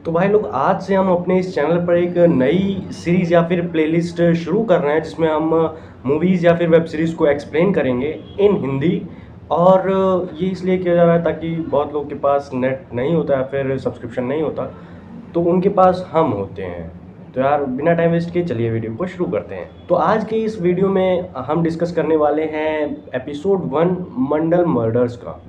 तो भाई लोग आज से हम अपने इस चैनल पर एक नई सीरीज़ या फिर प्लेलिस्ट शुरू कर रहे हैं जिसमें हम मूवीज़ या फिर वेब सीरीज़ को एक्सप्लेन करेंगे इन हिंदी। और ये इसलिए किया जा रहा है ताकि बहुत लोग के पास नेट नहीं होता या फिर सब्सक्रिप्शन नहीं होता, तो उनके पास हम होते हैं। तो यार बिना टाइम वेस्ट किए चलिए वीडियो को शुरू करते हैं। तो आज की इस वीडियो में हम डिस्कस करने वाले हैं एपिसोड 1 मंडल मर्डर्स का।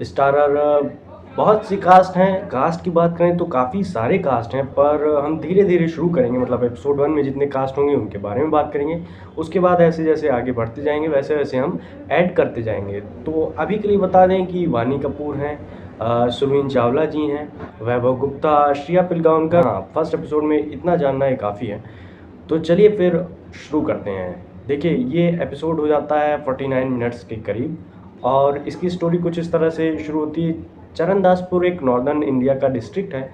स्टारर बहुत सी कास्ट हैं। कास्ट की बात करें तो काफ़ी सारे कास्ट हैं, पर हम धीरे धीरे शुरू करेंगे। मतलब एपिसोड 1 में जितने कास्ट होंगे उनके बारे में बात करेंगे, उसके बाद ऐसे जैसे आगे बढ़ते जाएंगे वैसे वैसे हम ऐड करते जाएंगे। तो अभी के लिए बता दें कि वानी कपूर हैं, सुरवीन चावला जी हैं, वैभव गुप्ता, श्रिया पिलगावनकर। हाँ, फर्स्ट एपिसोड में इतना जानना ही काफ़ी है। तो चलिए फिर शुरू करते हैं। देखिए, ये एपिसोड हो जाता है 49 मिनट्स के करीब और इसकी स्टोरी कुछ इस तरह से शुरू होती है। चरणदासपुर एक नॉर्दर्न इंडिया का डिस्ट्रिक्ट है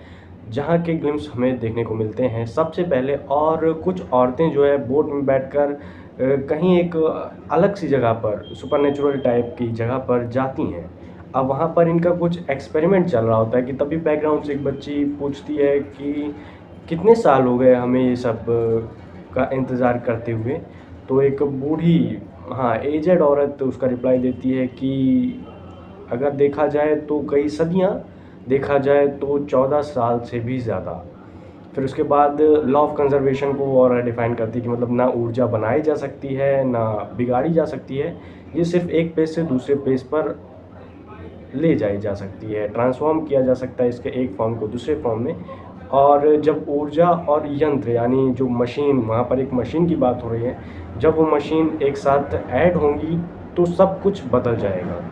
जहाँ के ग्लिम्स हमें देखने को मिलते हैं सबसे पहले। और कुछ औरतें जो है बोट में बैठकर कहीं एक अलग सी जगह पर, सुपरनेचुरल टाइप की जगह पर जाती हैं। अब वहाँ पर इनका कुछ एक्सपेरिमेंट चल रहा होता है कि तभी बैकग्राउंड से एक बच्ची पूछती है कि कितने साल हो गए हमें ये सब का इंतज़ार करते हुए। तो एक बूढ़ी, हाँ, एजेड औरत उसका रिप्लाई देती है कि अगर देखा जाए तो कई सदियाँ, देखा जाए तो 14 साल से भी ज़्यादा। फिर उसके बाद लॉ ऑफ कंजर्वेशन को और डिफ़ाइन करती है कि मतलब ना ऊर्जा बनाई जा सकती है ना बिगाड़ी जा सकती है, ये सिर्फ एक पेज से दूसरे पेज पर ले जाई जा सकती है, ट्रांसफॉर्म किया जा सकता है इसके एक फॉर्म को दूसरे फॉर्म में। और जब ऊर्जा और यंत्र यानी जो मशीन, वहाँ पर एक मशीन की बात हो रही है, जब वो मशीन एक साथ ऐड होंगी तो सब कुछ बदल जाएगा।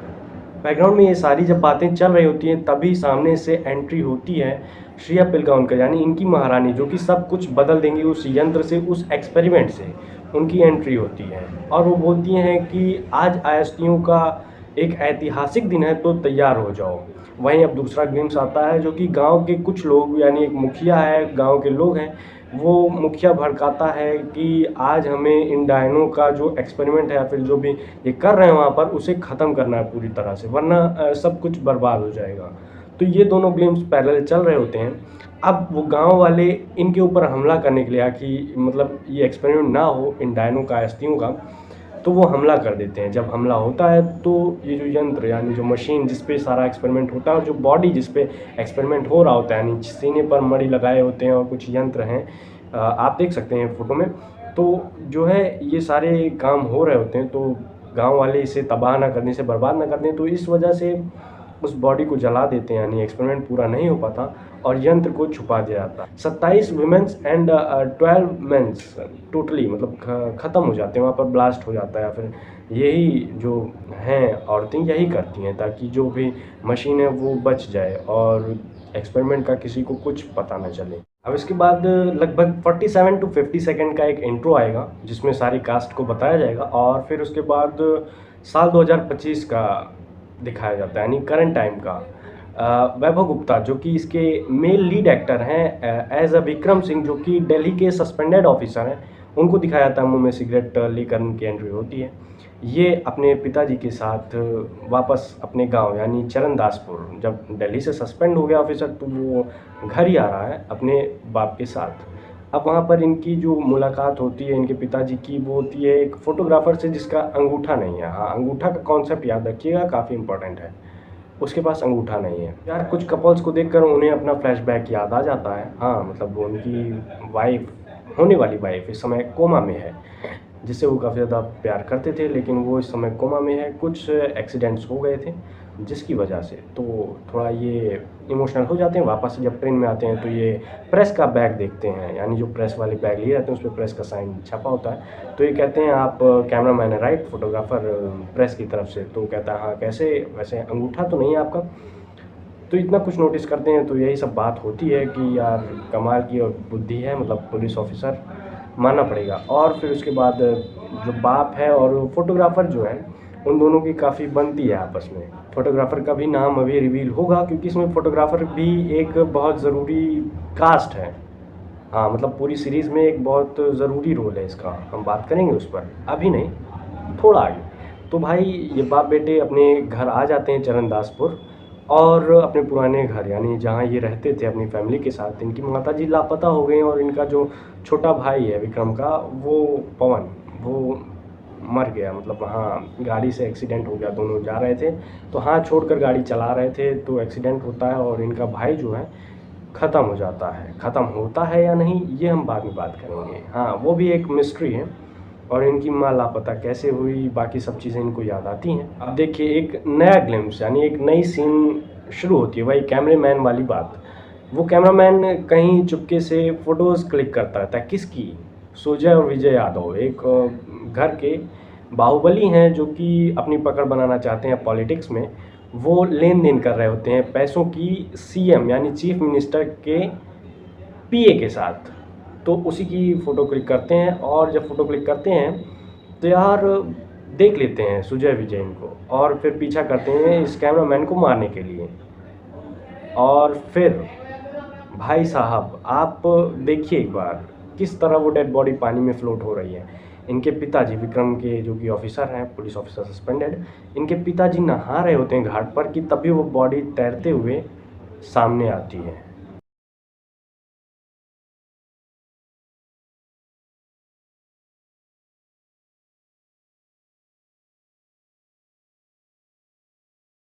बैकग्राउंड में ये सारी जब बातें चल रही होती हैं तभी सामने से एंट्री होती है श्रिया पिलगावनकर, यानी इनकी महारानी, जो कि सब कुछ बदल देंगी उस यंत्र से, उस एक्सपेरिमेंट से। उनकी एंट्री होती है और वो बोलती हैं कि आज अयस्तियों का एक ऐतिहासिक दिन है तो तैयार हो जाओ। वहीं अब दूसरा ग्लिम्स आता है जो कि गांव के कुछ लोग, यानी एक मुखिया है, गांव के लोग हैं, वो मुखिया भड़काता है कि आज हमें इन डायनों का जो एक्सपेरिमेंट है या फिर जो भी ये कर रहे हैं वहाँ पर, उसे ख़त्म करना है पूरी तरह से, वरना सब कुछ बर्बाद हो जाएगा। तो ये दोनों ग्लिम्स पैरेलल चल रहे होते हैं। अब वो गांव वाले इनके ऊपर हमला करने के लिए, कि मतलब ये एक्सपेरिमेंट ना हो इन डायनों का, हस्तियों का, तो वो हमला कर देते हैं। जब हमला होता है तो ये जो यंत्र यानी जो मशीन जिस पे सारा एक्सपेरिमेंट होता है और जो बॉडी जिस पे एक्सपेरिमेंट हो रहा होता है, यानी सीने पर मणि लगाए होते हैं और कुछ यंत्र हैं, आप देख सकते हैं फोटो में। तो जो है ये सारे काम हो रहे होते हैं, तो गांव वाले इसे तबाह ना करने से, बर्बाद ना कर दें, तो इस वजह से उस बॉडी को जला देते हैं, यानी एक्सपेरिमेंट पूरा नहीं हो पाता और यंत्र को छुपा दिया जाता है। 27 वुमेन्स एंड 12 मेंस टोटली मतलब ख़त्म हो जाते हैं, वहाँ पर ब्लास्ट हो जाता है। या फिर यही जो हैं औरतें यही करती हैं ताकि जो भी मशीन है वो बच जाए और एक्सपेरिमेंट का किसी को कुछ पता न चले। अब इसके बाद लगभग 47 टू 50 सेकेंड का एक इंट्रो आएगा जिसमें सारी कास्ट को बताया जाएगा और फिर उसके बाद साल 2025 का दिखाया जाता है, यानी करंट टाइम का। वैभव गुप्ता जो कि इसके मेल लीड एक्टर हैं एज अ विक्रम सिंह, जो कि दिल्ली के सस्पेंडेड ऑफिसर हैं, उनको दिखाया जाता है। मुंह में सिगरेट लेकर उनकी एंट्री होती है। ये अपने पिताजी के साथ वापस अपने गांव यानी चरणदासपुर, जब दिल्ली से सस्पेंड हो गया ऑफिसर तो वो घर ही आ रहा है अपने बाप के साथ। अब वहाँ पर इनकी जो मुलाकात होती है इनके पिताजी की, वो होती है एक फ़ोटोग्राफ़र से जिसका अंगूठा नहीं है। हाँ, अंगूठा का कॉन्सेप्ट याद रखिएगा, काफ़ी इंपॉर्टेंट है। उसके पास अंगूठा नहीं है। यार कुछ कपल्स को देखकर उन्हें अपना फ्लैशबैक याद आ जाता है। हाँ, मतलब वो उनकी वाइफ, होने वाली वाइफ इस समय कोमा में है, जिससे वो काफ़ी ज़्यादा प्यार करते थे, लेकिन वो इस समय कोमा में है। कुछ एक्सीडेंट्स हो गए थे जिसकी वजह से तो थोड़ा ये इमोशनल हो जाते हैं। वापस जब ट्रेन में आते हैं तो ये प्रेस का बैग देखते हैं, यानी जो प्रेस वाले बैग लिए रहते हैं उस पर प्रेस का साइन छपा होता है। तो ये कहते हैं आप कैमरा मैन है राइट, फोटोग्राफर प्रेस की तरफ से। तो कहता है हाँ कैसे, वैसे अंगूठा तो नहीं है आपका। तो इतना कुछ नोटिस करते हैं तो यही सब बात होती है कि यार कमाल की और बुद्धि है, मतलब पुलिस ऑफिसर, मानना पड़ेगा। और फिर उसके बाद जो बाप है और फोटोग्राफर जो है, उन दोनों की काफ़ी बनती है आपस में। फोटोग्राफर का भी नाम अभी रिवील होगा क्योंकि इसमें फोटोग्राफर भी एक बहुत ज़रूरी कास्ट है। हाँ, मतलब पूरी सीरीज़ में एक बहुत ज़रूरी रोल है इसका, हम बात करेंगे उस पर, अभी नहीं, थोड़ा आगे। तो भाई ये बाप बेटे अपने घर आ जाते हैं चरणदासपुर और अपने पुराने घर यानी जहाँ ये रहते थे अपनी फैमिली के साथ, इनकी माताजी लापता हो गई और इनका जो छोटा भाई है विक्रम का, वो पवन, वो मर गया। मतलब वहाँ गाड़ी से एक्सीडेंट हो गया, दोनों जा रहे थे तो हाथ छोड़कर गाड़ी चला रहे थे तो एक्सीडेंट होता है और इनका भाई जो है ख़त्म हो जाता है। ख़त्म होता है या नहीं ये हम बाद में बात करेंगे, हाँ वो भी एक मिस्ट्री है। और इनकी माँ लापता कैसे हुई, बाकी सब चीज़ें इनको याद आती हैं। अब देखिए एक नया ग्लिम्स यानी एक नई सीन शुरू होती है, वही कैमरेमैन वाली बात। वो कैमरामैन कहीं चुपके से फ़ोटोज़ क्लिक करता रहता है, किसकी? सुजय और विजय यादव, एक घर के बाहुबली हैं जो कि अपनी पकड़ बनाना चाहते हैं पॉलिटिक्स में। वो लेन-देन कर रहे होते हैं पैसों की सीएम यानी चीफ मिनिस्टर के पीए के साथ। तो उसी की फ़ोटो क्लिक करते हैं और जब फ़ोटो क्लिक करते हैं तो यार देख लेते हैं सुजय विजय इनको और फिर पीछा करते हैं इस कैमरामैन को मारने के लिए। और फिर भाई साहब आप देखिए एक बार किस तरह वो डेड बॉडी पानी में फ्लोट हो रही है। इनके पिताजी विक्रम के जो कि ऑफिसर हैं, पुलिस ऑफिसर सस्पेंडेड, इनके पिताजी नहा रहे होते हैं घाट पर कि तभी वो बॉडी तैरते हुए सामने आती है।